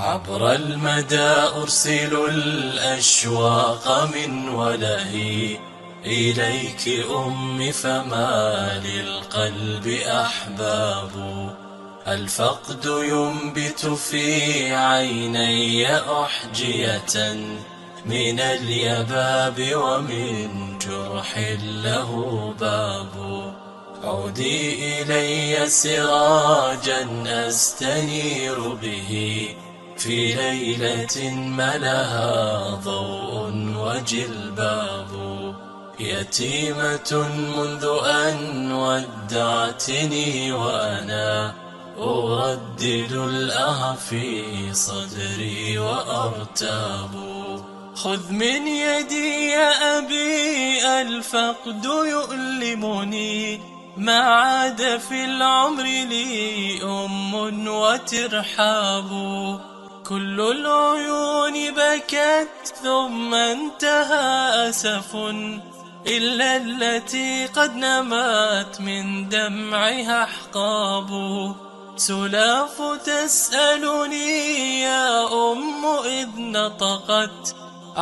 عبر المدى أرسل الأشواق من ولهي إليك أم، فما للقلب أحباب. الفقد ينبت في عيني أحجية من اليباب، ومن جرح له باب. عودي إلي سراجا أستنير به في ليلة ملها ضوء وجلباب. يتيمة منذ أن ودعتني وأنا أردد الأه في صدري وأرتاب. خذ من يدي يا أبي، الفقد يؤلمني، ما عاد في العمر لي أم وترحاب. كل العيون بكت ثم انتهى أسف، إلا التي قد نمت من دمعها أحقاب. سلاف تسألني يا أم إذ نطقت